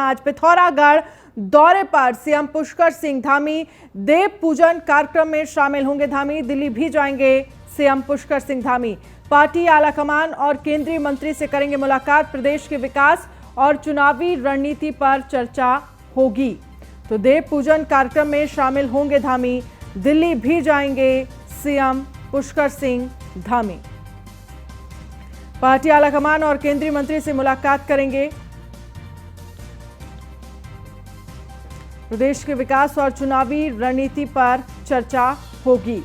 आज पिथौरागढ़ दौरे पर सीएम पुष्कर सिंह धामी देव पूजन कार्यक्रम में शामिल होंगे धामी। दिल्ली भी जाएंगे सीएम पुष्कर सिंह धामी। पार्टी आलाकमान और केंद्रीय मंत्री से करेंगे मुलाकात। प्रदेश के विकास और चुनावी रणनीति पर चर्चा होगी। तो देव पूजन कार्यक्रम में शामिल होंगे धामी। दिल्ली भी जाएंगे सीएम पुष्कर सिंह धामी। पार्टी आलाकमान और केंद्रीय मंत्री से मुलाकात करेंगे। प्रदेश के विकास और चुनावी रणनीति पर चर्चा होगी।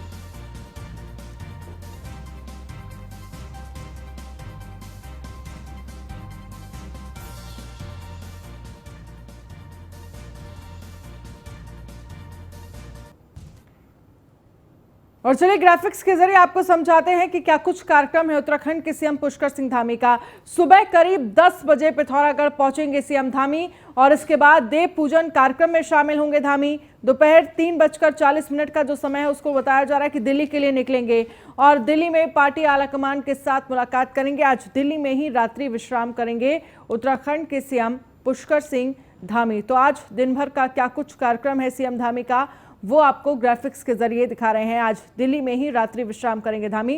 और चलिए ग्राफिक्स के जरिए आपको समझाते हैं कि क्या कुछ कार्यक्रम है उत्तराखंड के सीएम पुष्कर सिंह धामी का। सुबह करीब 10 बजे पिथौरागढ़ पहुंचेंगे सीएम धामी और इसके बाद देव पूजन कार्यक्रम में शामिल होंगे धामी। दोपहर 3:40 का जो समय है उसको बताया जा रहा है कि दिल्ली के लिए निकलेंगे और दिल्ली में पार्टी आलाकमान के साथ मुलाकात करेंगे। आज दिल्ली में ही रात्रि विश्राम करेंगे उत्तराखंड के सीएम पुष्कर सिंह धामी। तो आज दिन भर का क्या कुछ कार्यक्रम है सीएम धामी का, वो आपको ग्राफिक्स के जरिए दिखा रहे हैं। आज दिल्ली में ही रात्रि विश्राम करेंगे धामी।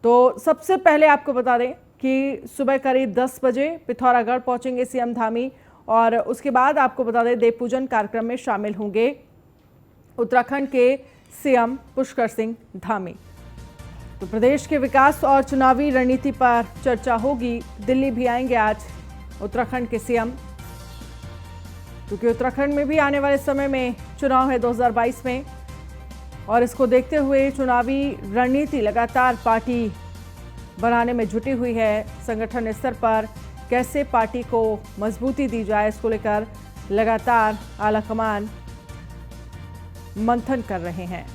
तो सबसे पहले आपको बता दें कि सुबह करीब 10 बजे पिथौरागढ़ पहुंचेंगे सीएम धामी और उसके बाद आपको बता दें देव पूजन कार्यक्रम में शामिल होंगे उत्तराखंड के सीएम पुष्कर सिंह धामी। तो प्रदेश के विकास और चुनावी रणनीति पर चर्चा होगी। दिल्ली भी आएंगे आज उत्तराखंड के सीएम, क्योंकि उत्तराखंड में भी आने वाले समय में चुनाव है 2022 में और इसको देखते हुए चुनावी रणनीति लगातार पार्टी बनाने में जुटी हुई है। संगठन स्तर पर कैसे पार्टी को मजबूती दी जाए, इसको लेकर लगातार आलाकमान मंथन कर रहे हैं।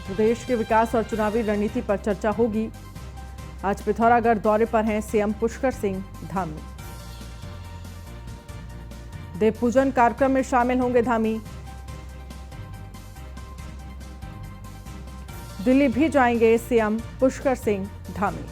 प्रदेश के विकास और चुनावी रणनीति पर चर्चा होगी। आज पिथौरागढ़ दौरे पर हैं सीएम पुष्कर सिंह धामी। देव पूजन कार्यक्रम में शामिल होंगे धामी। दिल्ली भी जाएंगे सीएम पुष्कर सिंह धामी।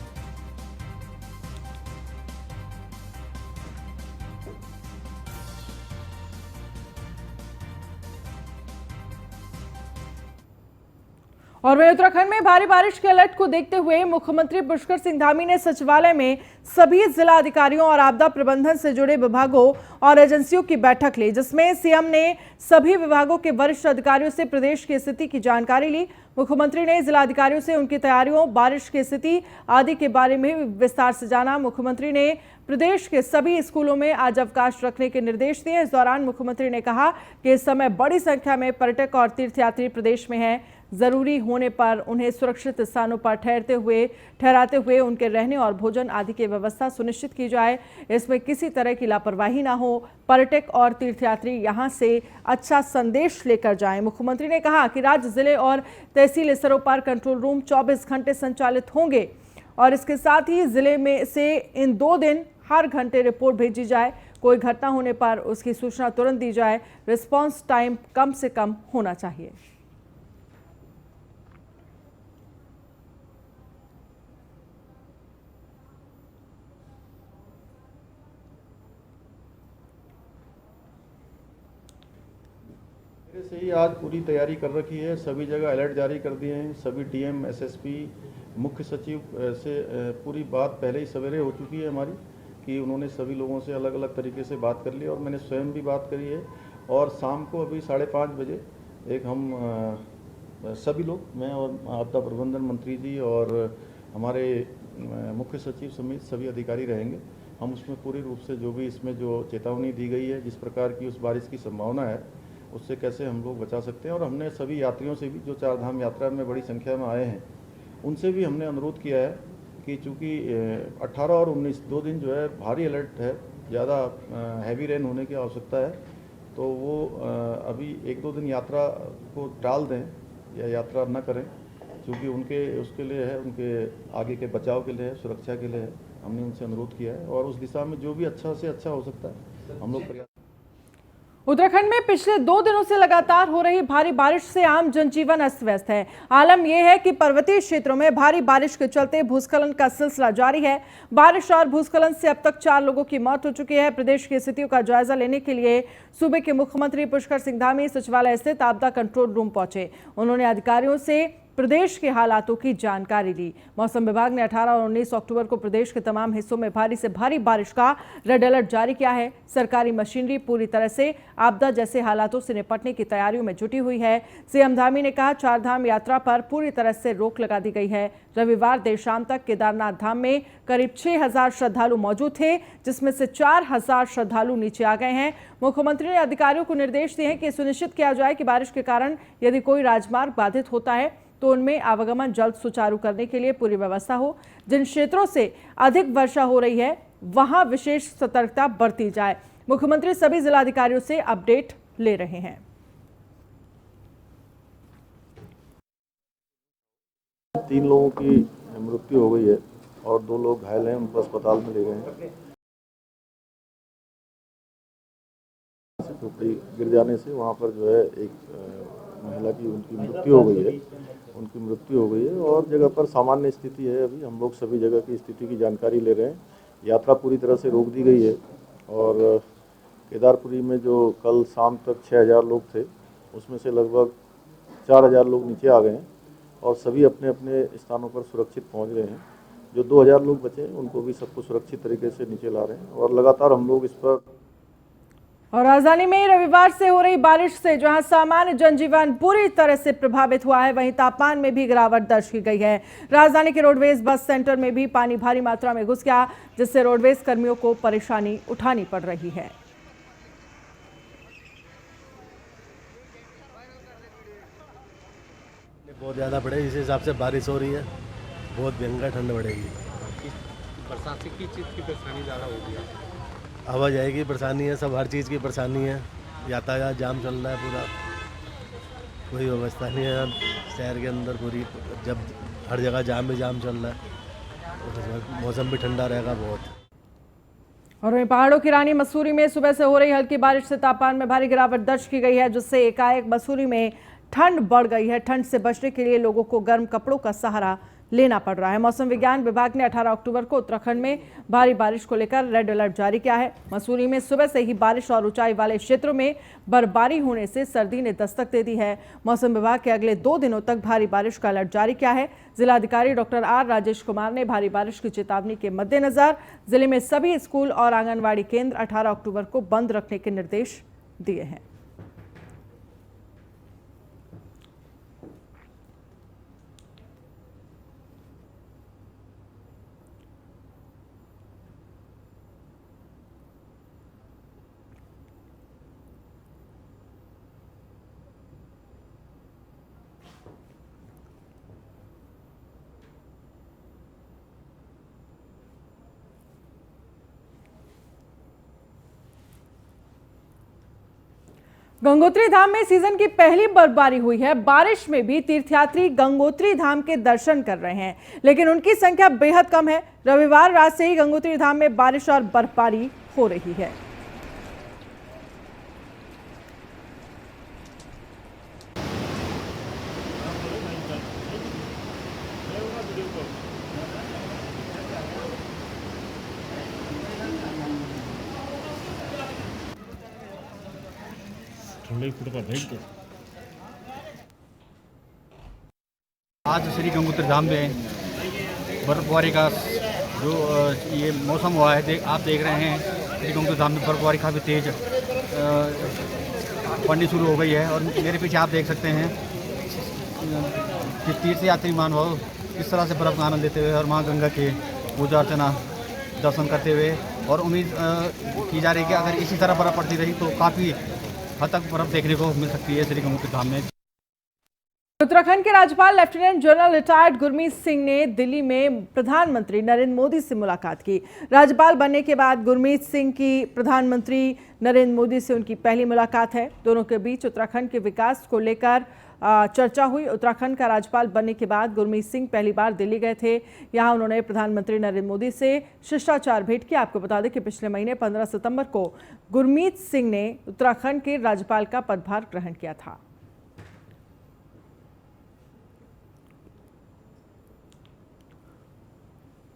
और वहीं उत्तराखंड में भारी बारिश के अलर्ट को देखते हुए मुख्यमंत्री पुष्कर सिंह धामी ने सचिवालय में सभी जिला अधिकारियों और आपदा प्रबंधन से जुड़े विभागों और एजेंसियों की बैठक ली, जिसमें सीएम ने सभी विभागों के वरिष्ठ अधिकारियों से प्रदेश की स्थिति की जानकारी ली। मुख्यमंत्री ने जिला अधिकारियों से उनकी तैयारियों, बारिश की स्थिति आदि के बारे में विस्तार से जाना। मुख्यमंत्री ने प्रदेश के सभी स्कूलों में आज अवकाश रखने के निर्देश दिए। इस दौरान मुख्यमंत्री ने कहा कि इस समय बड़ी संख्या में पर्यटक और तीर्थयात्री प्रदेश में हैं। जरूरी होने पर उन्हें सुरक्षित स्थानों पर ठहराते हुए उनके रहने और भोजन आदि की व्यवस्था सुनिश्चित की जाए। इसमें किसी तरह की लापरवाही ना हो। पर्यटक और तीर्थयात्री यहां से अच्छा संदेश लेकर जाएं। मुख्यमंत्री ने कहा कि राज्य, जिले और तहसील स्तरों पर कंट्रोल रूम 24 घंटे संचालित होंगे और इसके साथ ही जिले में से इन 2 दिन हर घंटे रिपोर्ट भेजी जाए। कोई घटना होने पर उसकी सूचना तुरंत दी जाए। रिस्पॉन्स टाइम कम से कम होना चाहिए। से ही आज पूरी तैयारी कर रखी है। सभी जगह अलर्ट जारी कर दिए हैं। सभी डीएम, एसएसपी, मुख्य सचिव से पूरी बात पहले ही सवेरे हो चुकी है हमारी कि उन्होंने सभी लोगों से अलग अलग तरीके से बात कर ली और मैंने स्वयं भी बात करी है। और शाम को अभी 5:30 बजे एक हम सभी लोग, मैं और आपदा प्रबंधन मंत्री जी और हमारे मुख्य सचिव समेत सभी अधिकारी रहेंगे। हम उसमें पूरी रूप से जो भी इसमें जो चेतावनी दी गई है, जिस प्रकार की उस बारिश की संभावना है, उससे कैसे हम लोग बचा सकते हैं। और हमने सभी यात्रियों से भी जो 4 धाम यात्रा में बड़ी संख्या में आए हैं, उनसे भी हमने अनुरोध किया है कि चूँकि 18 और 19 2 दिन जो है भारी अलर्ट है, ज़्यादा हैवी रेन होने की आवश्यकता है, तो वो अभी 1-2 दिन यात्रा को टाल दें या यात्रा न करें, क्योंकि उनके उसके लिए है, उनके आगे के बचाव के लिए है, सुरक्षा के लिए है। हमने उनसे अनुरोध किया है और उस दिशा में जो भी अच्छा से अच्छा हो सकता है हम लोग प्रयास। उत्तराखंड में पिछले 2 दिनों से लगातार हो रही भारी बारिश से आम जनजीवन अस्त व्यस्त है। आलम यह है कि पर्वतीय क्षेत्रों में भारी बारिश के चलते भूस्खलन का सिलसिला जारी है। बारिश और भूस्खलन से अब तक 4 लोगों की मौत हो चुकी है। प्रदेश की स्थितियों का जायजा लेने के लिए सूबे के मुख्यमंत्री पुष्कर सिंह धामी सचिवालय स्थित आपदा कंट्रोल रूम पहुंचे। उन्होंने अधिकारियों से प्रदेश के हालातों की जानकारी ली। मौसम विभाग ने 18 और 19 अक्टूबर को प्रदेश के तमाम हिस्सों में भारी से भारी बारिश का रेड अलर्ट जारी किया है। सरकारी मशीनरी पूरी तरह से आपदा जैसे हालातों से निपटने की तैयारियों में जुटी हुई है। सीएम धामी ने कहा, 4 धाम यात्रा पर पूरी तरह से रोक लगा दी गई है। रविवार देर शाम तक केदारनाथ धाम में करीब 6000 श्रद्धालु मौजूद थे, जिसमें से 4000 श्रद्धालु नीचे आ गए हैं। मुख्यमंत्री ने अधिकारियों को निर्देश दिए हैं कि सुनिश्चित किया जाए कि बारिश के कारण यदि कोई राजमार्ग बाधित होता है तो उनमें आवागमन जल्द सुचारू करने के लिए पूरी व्यवस्था हो। जिन क्षेत्रों से अधिक वर्षा हो रही है वहां विशेष सतर्कता बरती जाए। मुख्यमंत्री सभी जिलाधिकारियों से अपडेट ले रहे हैं। 3 लोगों की मृत्यु हो गई है और 2 लोग घायल हैं, उनको अस्पताल में ले गए हैं। झोपड़ी गिर जाने से वहाँ पर जो है एक महिला की उनकी मृत्यु हो गई है और जगह पर सामान्य स्थिति है। अभी हम लोग सभी जगह की स्थिति की जानकारी ले रहे हैं। यात्रा पूरी तरह से रोक दी गई है और केदारपुरी में जो कल शाम तक 6000 लोग थे उसमें से लगभग 4000 लोग नीचे आ गए हैं और सभी अपने अपने स्थानों पर सुरक्षित पहुंच गए हैं। जो 2000 लोग बचे हैं उनको भी सबको सुरक्षित तरीके से नीचे ला रहे हैं और लगातार हम लोग इस पर। और राजधानी में रविवार से हो रही बारिश से जहां सामान्य जनजीवन पूरी तरह से प्रभावित हुआ है, वहीं तापमान में भी गिरावट दर्ज की गई है। राजधानी के रोडवेज बस सेंटर में भी पानी भारी मात्रा में घुस गया, जिससे रोडवेज कर्मियों को परेशानी उठानी पड़ रही है। बहुत ज़्यादा बढ़े, इस हिसाब से बारिश हो रही है, बहुत भयंकर ठंड बढ़ेगी। बरसात से किस चीज़ की परेशानी ज़्यादा होगी? आवाजाही की परेशानी है, सब हर चीज़ की परेशानी है। यातायात जाम चल रहा है पूरा, कोई व्यवस्था नहीं है शहर के अंदर पूरी, जब हर जगह जाम चल रहा है। मौसम भी ठंडा रहेगा बहुत। और वहीं पहाड़ों की रानी मसूरी में सुबह से हो रही हल्की बारिश से तापमान में भारी गिरावट दर्ज की गई है, जिससे एकाएक मसूरी में ठंड बढ़ गई है। ठंड से बचने के लिए लोगों को गर्म कपड़ों का सहारा लेना पड़ रहा है। मौसम विज्ञान विभाग ने 18 अक्टूबर को उत्तराखंड में भारी बारिश को लेकर रेड अलर्ट जारी किया है। मसूरी में सुबह से ही बारिश और ऊंचाई वाले क्षेत्रों में बर्फबारी होने से सर्दी ने दस्तक दे दी है। मौसम विभाग के अगले 2 दिनों तक भारी बारिश का अलर्ट जारी किया है। जिलाधिकारी डॉक्टर आर राजेश कुमार ने भारी बारिश की चेतावनी के मद्देनजर जिले में सभी स्कूल और आंगनबाड़ी केंद्र 18 अक्टूबर को बंद रखने के निर्देश दिए हैं। गंगोत्री धाम में सीजन की पहली बर्फबारी हुई है। बारिश में भी तीर्थयात्री गंगोत्री धाम के दर्शन कर रहे हैं, लेकिन उनकी संख्या बेहद कम है। रविवार रात से ही गंगोत्री धाम में बारिश और बर्फबारी हो रही है। आज श्री गंगोत्री धाम में बर्फबारी का जो ये मौसम हुआ है, आप देख रहे हैं श्री गंगोत्री धाम में बर्फबारी काफ़ी तेज़ पड़नी शुरू हो गई है। और मेरे पीछे आप देख सकते हैं कि तीर्थ यात्री महानुभाव किस तरह से बर्फ़ का आनंद लेते हुए और माँ गंगा के पूजा अर्चना दर्शन करते हुए, और उम्मीद की जा रही है कि अगर इसी तरह बर्फ़ पड़ती रही तो काफ़ी हद तक बर्फ़ देखने को मिल सकती है श्री गंगोत्री धाम में। उत्तराखंड के राज्यपाल lieutenant general retired Gurmeet Singh ने दिल्ली में प्रधानमंत्री नरेंद्र मोदी से मुलाकात की। राज्यपाल बनने के बाद गुरमीत सिंह की प्रधानमंत्री नरेंद्र मोदी से उनकी पहली मुलाकात है। दोनों के बीच उत्तराखंड के विकास को लेकर चर्चा हुई। उत्तराखंड का राज्यपाल बनने के बाद गुरमीत सिंह पहली बार दिल्ली गए थे। यहां उन्होंने प्रधानमंत्री नरेंद्र मोदी से शिष्टाचार भेंट की। आपको बता दें कि पिछले महीने 15 सितंबर को गुरमीत सिंह ने उत्तराखंड के राज्यपाल का पदभार ग्रहण किया था।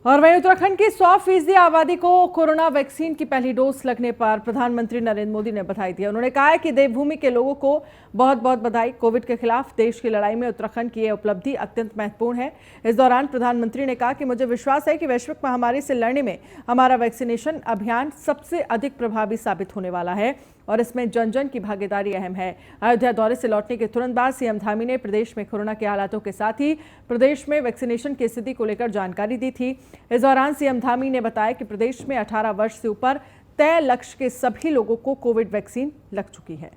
और वहीं उत्तराखंड की 100% आबादी को कोरोना वैक्सीन की पहली डोज लगने पर प्रधानमंत्री नरेंद्र मोदी ने बधाई दी। उन्होंने कहा है कि देवभूमि के लोगों को बहुत बहुत बधाई। कोविड के खिलाफ देश की लड़ाई में उत्तराखंड की यह उपलब्धि अत्यंत महत्वपूर्ण है। इस दौरान प्रधानमंत्री ने कहा कि मुझे विश्वास है कि वैश्विक महामारी से लड़ने में हमारा वैक्सीनेशन अभियान सबसे अधिक प्रभावी साबित होने वाला है और इसमें जन जन की भागीदारी अहम है। अयोध्या दौरे से लौटने के तुरंत बाद सीएम धामी ने प्रदेश में कोरोना के हालातों के साथ ही प्रदेश में वैक्सीनेशन की स्थिति को लेकर जानकारी दी थी। इस दौरान सीएम धामी ने बताया कि प्रदेश में 18 वर्ष से ऊपर तय लक्ष्य के सभी लोगों को कोविड वैक्सीन लग चुकी है।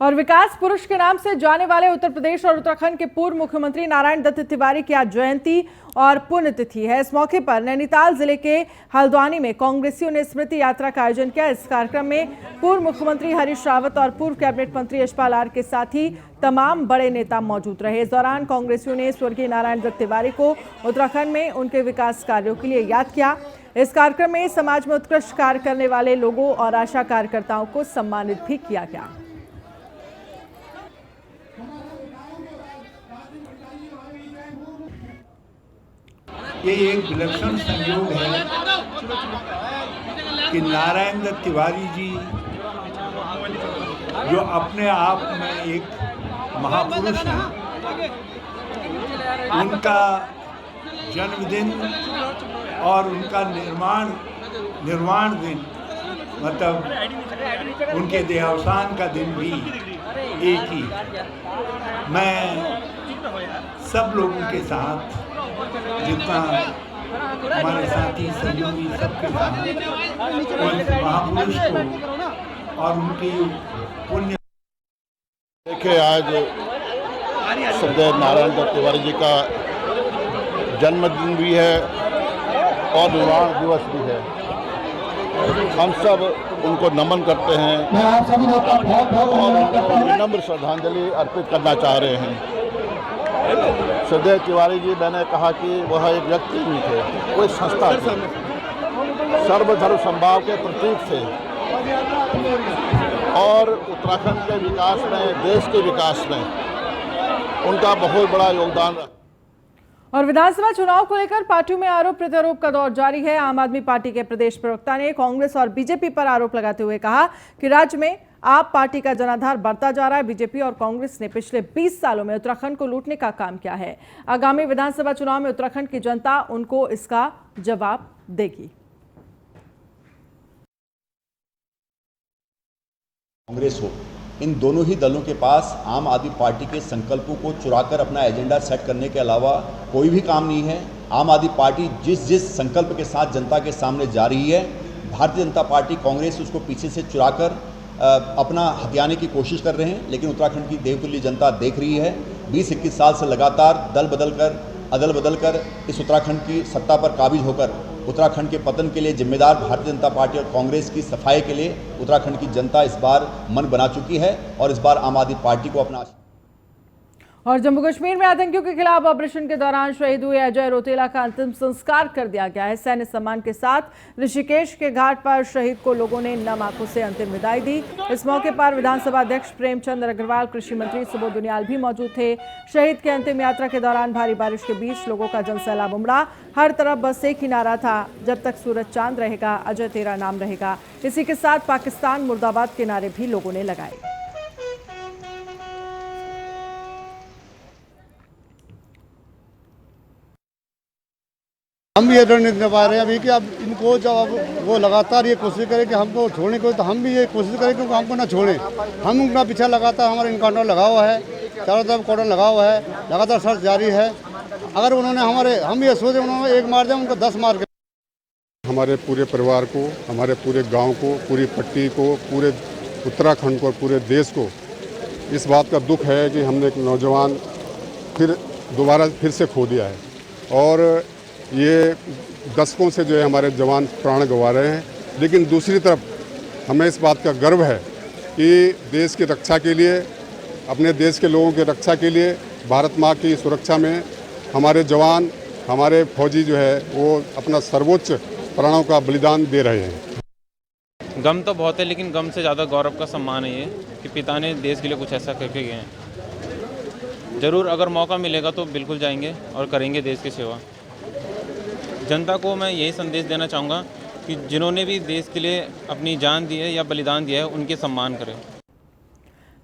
और विकास पुरुष के नाम से जाने वाले उत्तर प्रदेश और उत्तराखंड के पूर्व मुख्यमंत्री नारायण दत्त तिवारी की आज जयंती और पुण्यतिथि है। इस मौके पर नैनीताल जिले के हल्द्वानी में कांग्रेसियों ने स्मृति यात्रा का आयोजन किया। इस कार्यक्रम में पूर्व मुख्यमंत्री हरीश रावत और पूर्व कैबिनेट मंत्री यशपाल आर्य के साथ ही तमाम बड़े नेता मौजूद रहे। इस दौरान कांग्रेसियों ने स्वर्गीय नारायण दत्त तिवारी को उत्तराखंड में उनके विकास कार्यों के लिए याद किया। इस कार्यक्रम में समाज में उत्कृष्ट कार्य करने वाले लोगों और आशा कार्यकर्ताओं को सम्मानित भी किया गया। ये एक विलक्षण संयोग है कि नारायण दत्त तिवारी जी जो अपने आप में एक महापुरुष हैं, उनका जन्मदिन और उनका निर्वाण दिन मतलब उनके देहावसान का दिन भी एक ही। मैं सब लोगों के साथ जितना हमारे साथी सहयोगी सबके साथ उस महापुरुष को और उनकी पुण्य। देखिए, आज श्रद्धेय नारायण दत्त तिवारी जी का जन्मदिन भी है और निर्वाण दिवस भी है। हम सब उनको नमन करते हैं और उनको विनम्र श्रद्धांजलि अर्पित करना चाह रहे हैं। श्रद्धेय तिवारी जी, मैंने कहा कि वह एक व्यक्ति नहीं थे, कोई संस्था थी, सर्वधर्म समभाव के प्रतीक थे और उत्तराखंड के विकास में, देश के विकास में उनका बहुत बड़ा योगदान रहा। और विधानसभा चुनाव को लेकर पार्टियों में आरोप प्रत्यारोप का दौर जारी है। आम आदमी पार्टी के प्रदेश प्रवक्ता ने कांग्रेस और बीजेपी पर आरोप लगाते हुए कहा कि राज्य में आप पार्टी का जनाधार बढ़ता जा रहा है। बीजेपी और कांग्रेस ने पिछले 20 सालों में उत्तराखंड को लूटने का काम किया है। आगामी विधानसभा चुनाव में उत्तराखंड की जनता उनको इसका जवाब देगी। कांग्रेस हो, इन दोनों ही दलों के पास आम आदमी पार्टी के संकल्पों को चुराकर अपना एजेंडा सेट करने के अलावा कोई भी काम नहीं है। आम आदमी पार्टी जिस संकल्प के साथ जनता के सामने जा रही है, भारतीय जनता पार्टी कांग्रेस उसको पीछे से चुराकर अपना हथियाने की कोशिश कर रहे हैं। लेकिन उत्तराखंड की देवतुल्य जनता देख रही है। 20-21 साल से लगातार अदल बदल कर इस उत्तराखंड की सत्ता पर काबिज होकर उत्तराखंड के पतन के लिए जिम्मेदार भारतीय जनता पार्टी और कांग्रेस की सफाई के लिए उत्तराखंड की जनता इस बार मन बना चुकी है और इस बार आम आदमी पार्टी को अपना। और जम्मू कश्मीर में आतंकियों के खिलाफ ऑपरेशन के दौरान शहीद हुए अजय रोतेला का अंतिम संस्कार कर दिया गया है। सैन्य सम्मान के साथ ऋषिकेश के घाट पर शहीद को लोगों ने नम आंखों से अंतिम विदाई दी। इस मौके पर विधानसभा अध्यक्ष प्रेमचंद अग्रवाल, कृषि मंत्री सुबोध उनियाल भी मौजूद थे। शहीद के अंतिम यात्रा के दौरान भारी बारिश के बीच लोगों का जनसैलाब उमड़ा। हर तरफ बस एक ही नारा था, जब तक सूरज चांद रहेगा अजय तेरा नाम रहेगा। इसी के साथ पाकिस्तान मुर्दाबाद के नारे भी लोगों ने लगाए। हम भी ये रणनीति निभा रहे हैं अभी कि अब इनको जब अब वो लगातार ये कोशिश करें कि हमको छोड़ने को, तो हम भी ये कोशिश करें कि हमको ना छोड़ें। हम उनका पीछा लगातार हमारा इनकाउंटर लगा हुआ है, चारों तरफ कॉर्डन लगा हुआ है, लगातार सर्च जारी है। अगर उन्होंने हम ये सोचे उन्होंने एक मार दिया, उनको 10 मार के। हमारे पूरे परिवार को, हमारे पूरे गाँव को, पूरी पट्टी को, पूरे उत्तराखंड को, पूरे देश को इस बात का दुख है कि हमने एक नौजवान फिर से खो दिया है। और ये दशकों से जो है हमारे जवान प्राण गंवा रहे हैं, लेकिन दूसरी तरफ हमें इस बात का गर्व है कि देश की रक्षा के लिए, अपने देश के लोगों की रक्षा के लिए, भारत माँ की सुरक्षा में हमारे जवान, हमारे फौजी जो है वो अपना सर्वोच्च प्राणों का बलिदान दे रहे हैं। गम तो बहुत है, लेकिन गम से ज़्यादा गौरव का सम्मान है ये कि पिता ने देश के लिए कुछ ऐसा करके गए हैं। ज़रूर अगर मौका मिलेगा तो बिल्कुल जाएंगे और करेंगे देश की सेवा। जनता को मैं यही संदेश देना चाहूँगा कि जिन्होंने भी देश के लिए अपनी जान दी है या बलिदान दिया है, उनके सम्मान करें।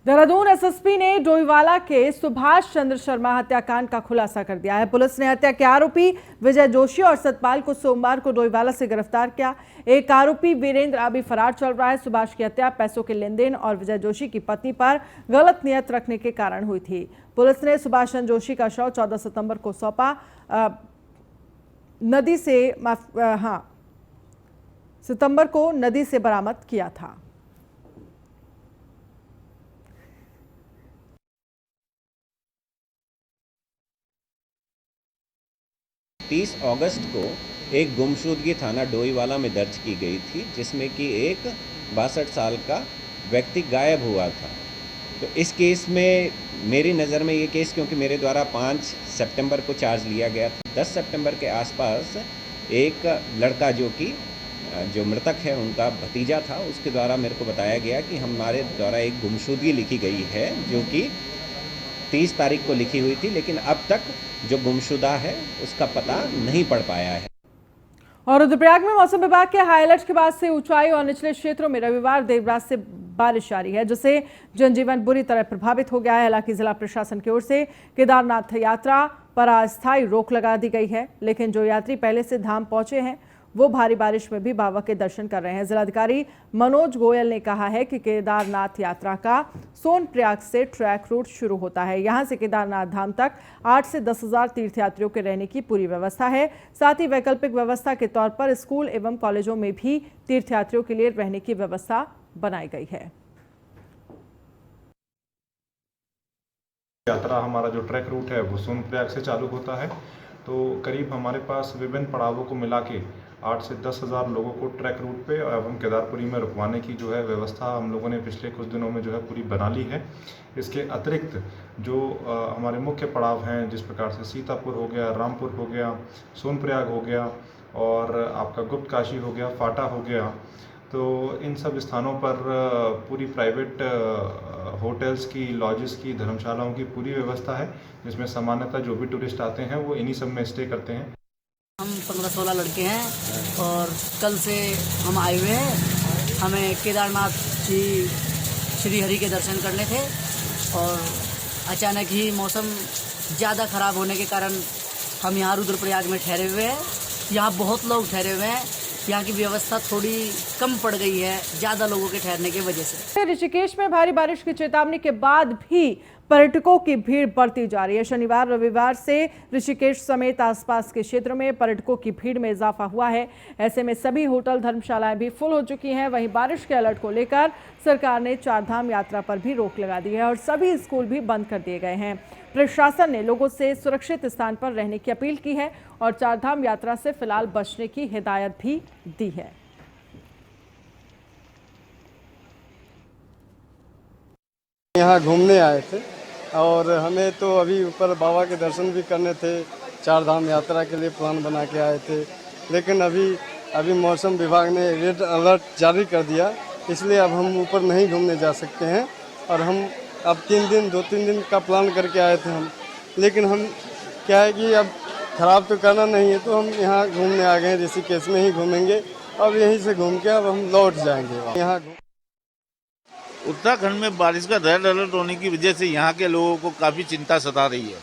देहरादून एसएसपी ने डोईवाला के सुभाष चंद्र शर्मा हत्याकांड का खुलासा कर दिया है। पुलिस ने हत्या के आरोपी विजय जोशी और सतपाल को सोमवार को डोईवाला से गिरफ्तार किया। एक आरोपी वीरेंद्र अभी फरार चल रहा है। सुभाष की हत्या पैसों के लेन देन और विजय जोशी की पत्नी पर गलत नियत रखने के कारण हुई थी। पुलिस ने सुभाष चंद्र जोशी का शव 14 सितंबर को सौंपा सितंबर को नदी से बरामद किया था। 30 अगस्त को एक गुमशुदगी थाना डोईवाला में दर्ज की गई थी, जिसमें कि एक 62 साल का व्यक्ति गायब हुआ था। तो इस केस में मेरी नज़र में ये केस, क्योंकि मेरे द्वारा 5 सितंबर को चार्ज लिया गया था, 10 सितंबर के आसपास एक लड़का जो मृतक है उनका भतीजा था, उसके द्वारा मेरे को बताया गया कि हमारे द्वारा एक गुमशुदगी लिखी गई है जो कि 30 तारीख को लिखी हुई थी, लेकिन अब तक जो गुमशुदा है उसका पता नहीं पड़ पाया है। और रुद्रप्रयाग में मौसम विभाग के हाई अलर्ट के बाद से ऊंचाई और निचले क्षेत्रों में रविवार देर रात से बारिश जारी है, जिससे जनजीवन बुरी तरह प्रभावित हो गया है। हालांकि जिला प्रशासन की ओर से केदारनाथ यात्रा पर अस्थायी रोक लगा दी गई है, लेकिन जो यात्री पहले से धाम पहुंचे हैं वो भारी बारिश में भी बाबा के दर्शन कर रहे हैं। जिलाधिकारी मनोज गोयल ने कहा है कि केदारनाथ यात्रा का सोनप्रयाग से ट्रैक रूट शुरू होता है। यहां से केदारनाथ धाम तक 8 से 10 हजार तीर्थयात्रियों के रहने की पूरी व्यवस्था है। साथ ही वैकल्पिक व्यवस्था के तौर पर स्कूल एवं कॉलेजों में भी तीर्थयात्रियों के लिए रहने की व्यवस्था बनाई गई है। यात्रा हमारा जो ट्रैक रूट है वो सोनप्रयाग से चालू होता है, तो करीब हमारे पास विभिन्न पड़ावों को मिला के 8 से 10 हज़ार लोगों को ट्रैक रूट पे एवं केदारपुरी में रुकवाने की जो है व्यवस्था हम लोगों ने पिछले कुछ दिनों में जो है पूरी बना ली है। इसके अतिरिक्त जो हमारे मुख्य पड़ाव हैं, जिस प्रकार से सीतापुर हो गया, रामपुर हो गया, सोनप्रयाग हो गया और आपका गुप्त काशी हो गया, फाटा हो गया, तो इन सब स्थानों पर पूरी प्राइवेट होटल्स की, लॉजेस की, धर्मशालाओं की पूरी व्यवस्था है, जिसमें सामान्यतः जो भी टूरिस्ट आते हैं वो इन्हीं सब में स्टे करते हैं। हम 15-16 लड़के हैं और कल से हम आए हुए हैं। हमें केदारनाथ जी श्री हरि के दर्शन करने थे और अचानक ही मौसम ज़्यादा ख़राब होने के कारण हम यहाँ रुद्रप्रयाग में ठहरे हुए हैं। यहाँ बहुत लोग ठहरे हुए हैं। यहाँ की व्यवस्था थोड़ी कम पड़ गई है ज़्यादा लोगों के ठहरने की वजह से। ऋषिकेश में भारी बारिश की चेतावनी के बाद भी पर्यटकों की भीड़ बढ़ती जा रही है। शनिवार रविवार से ऋषिकेश समेत आसपास के क्षेत्रों में पर्यटकों की भीड़ में इजाफा हुआ है। ऐसे में सभी होटल, धर्मशालाएं भी फुल हो चुकी हैं। वहीं बारिश के अलर्ट को लेकर सरकार ने चारधाम यात्रा पर भी रोक लगा दी है और सभी स्कूल भी बंद कर दिए गए हैं। प्रशासन ने लोगों से सुरक्षित स्थान पर रहने की अपील की है और चारधाम यात्रा से फिलहाल बचने की हिदायत भी दी है। यहाँ घूमने आए थे और हमें तो अभी ऊपर बाबा के दर्शन भी करने थे, चारधाम यात्रा के लिए प्लान बना के आए थे, लेकिन अभी मौसम विभाग ने रेड अलर्ट जारी कर दिया, इसलिए अब हम ऊपर नहीं घूमने जा सकते हैं। और हम अब 2-3 दिन का प्लान करके आए थे हम, लेकिन हम क्या है कि अब ख़राब तो करना नहीं है, तो हम यहाँ घूमने आ गए, ऋषिकेश में ही घूमेंगे। अब यहीं से घूम के अब हम लौट जाएंगे। यहाँ उत्तराखंड में बारिश का रेड अलर्ट होने की वजह से यहाँ के लोगों को काफ़ी चिंता सता रही है,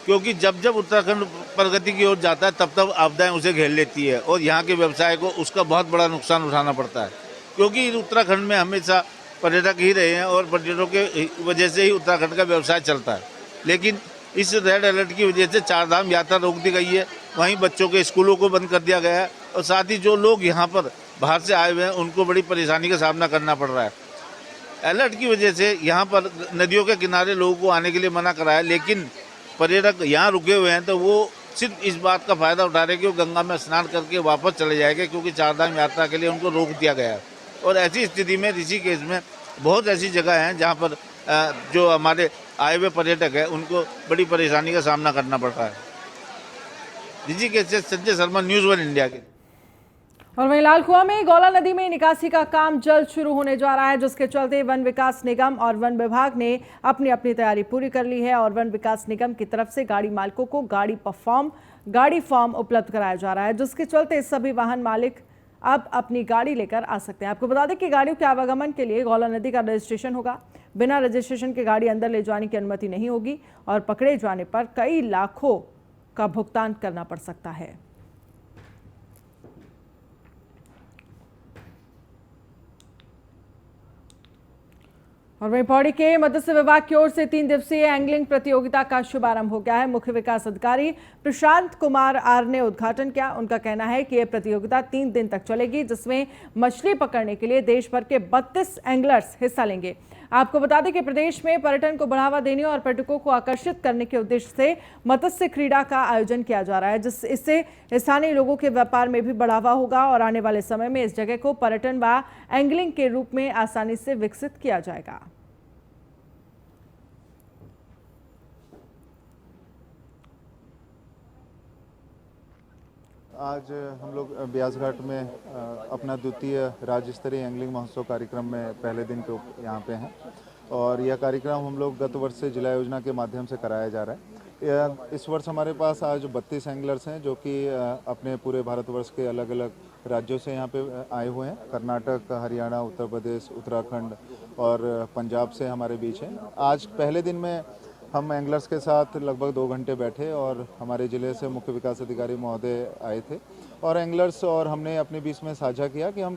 क्योंकि जब उत्तराखंड प्रगति की ओर जाता है तब आपदाएं उसे घेर लेती है और यहाँ के व्यवसाय को उसका बहुत बड़ा नुकसान उठाना पड़ता है, क्योंकि उत्तराखंड में हमेशा पर्यटक ही रहे हैं और पर्यटकों के वजह से ही उत्तराखंड का व्यवसाय चलता है। लेकिन इस रेड अलर्ट की वजह से चारधाम यात्रा रोक दी गई है, वहीं बच्चों के स्कूलों को बंद कर दिया गया है और साथ ही जो लोग यहाँ पर बाहर से आए हुए हैं उनको बड़ी परेशानी का सामना करना पड़ रहा है। अलर्ट की वजह से यहाँ पर नदियों के किनारे लोगों को आने के लिए मना करा है, लेकिन पर्यटक यहाँ रुके हुए हैं तो वो सिर्फ इस बात का फ़ायदा उठा रहे हैं कि वो गंगा में स्नान करके वापस चले जाएंगे, क्योंकि चारधाम यात्रा के लिए उनको रोक दिया गया है। और ऐसी स्थिति में ऋषिकेश में बहुत ऐसी जगह हैं जहाँ पर जो हमारे आए हुए पर्यटक हैं उनको बड़ी परेशानी का सामना करना पड़ता है। ऋषिकेश से संजय शर्मा, न्यूज़ 1 इंडिया के। और वहीं लालकुआं में गौला नदी में निकासी का काम जल्द शुरू होने जा रहा है, जिसके चलते वन विकास निगम और वन विभाग ने अपनी अपनी तैयारी पूरी कर ली है। और वन विकास निगम की तरफ से गाड़ी मालिकों को गाड़ी फॉर्म उपलब्ध कराया जा रहा है, जिसके चलते सभी वाहन मालिक अब अपनी गाड़ी लेकर आ सकते हैं। आपको बता दें कि गाड़ियों के आवागमन के लिए गौला नदी का रजिस्ट्रेशन होगा। बिना रजिस्ट्रेशन के गाड़ी अंदर ले जाने की अनुमति नहीं होगी और पकड़े जाने पर कई लाखों का भुगतान करना पड़ सकता है। और वहीं पौड़ी के मत्स्य विभाग की ओर से 3 दिवसीय एंगलिंग प्रतियोगिता का शुभारंभ हो गया है। मुख्य विकास अधिकारी प्रशांत कुमार आर ने उद्घाटन किया। उनका कहना है कि यह प्रतियोगिता 3 दिन तक चलेगी, जिसमें मछली पकड़ने के लिए देश भर के 32 एंगलर्स हिस्सा लेंगे। आपको बता दें कि प्रदेश में पर्यटन को बढ़ावा देने और पर्यटकों को आकर्षित करने के उद्देश्य से मत्स्य क्रीड़ा का आयोजन किया जा रहा है, इससे स्थानीय लोगों के व्यापार में भी बढ़ावा होगा और आने वाले समय में इस जगह को पर्यटन व एंगलिंग के रूप में आसानी से विकसित किया जाएगा। आज हम लोग ब्यास घाट में अपना द्वितीय राज्य स्तरीय एंगलिंग महोत्सव कार्यक्रम में पहले दिन पे यहाँ पे हैं और यह कार्यक्रम हम लोग गत वर्ष से जिला योजना के माध्यम से कराया जा रहा है। इस वर्ष हमारे पास आज 32 एंगलर्स हैं जो कि अपने पूरे भारतवर्ष के अलग अलग राज्यों से यहाँ पे आए हुए हैं। कर्नाटक, हरियाणा, उत्तर प्रदेश, उत्तराखंड और पंजाब से हमारे बीच हैं। आज पहले दिन में हम एंगलर्स के साथ लगभग 2 घंटे बैठे और हमारे ज़िले से मुख्य विकास अधिकारी महोदय आए थे और एंगलर्स और हमने अपने बीच में साझा किया कि हम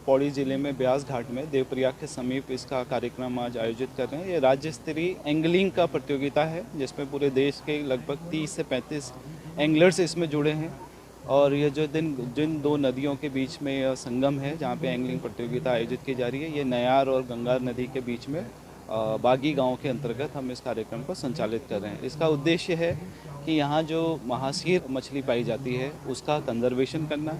पौड़ी ज़िले में ब्यास घाट में देवप्रयाग के समीप इसका कार्यक्रम आज आयोजित कर रहे हैं। ये राज्य स्तरीय एंगलिंग का प्रतियोगिता है जिसमें पूरे देश के लगभग 30 से 35 एंगलर्स इसमें जुड़े हैं और ये जो जिन 2 नदियों के बीच में यह संगम है जहाँ पे एंगलिंग प्रतियोगिता आयोजित की जा रही है, ये नयार और गंगा नदी के बीच में बागी गांव के अंतर्गत हम इस कार्यक्रम को संचालित कर रहे हैं। इसका उद्देश्य है कि यहाँ जो महासीर मछली पाई जाती है उसका कंजर्वेशन करना,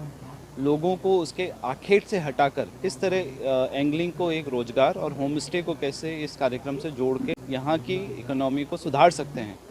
लोगों को उसके आखेट से हटाकर किस तरह एंगलिंग को एक रोजगार और होम स्टे को कैसे इस कार्यक्रम से जोड़ के यहाँ की इकोनॉमी को सुधार सकते हैं।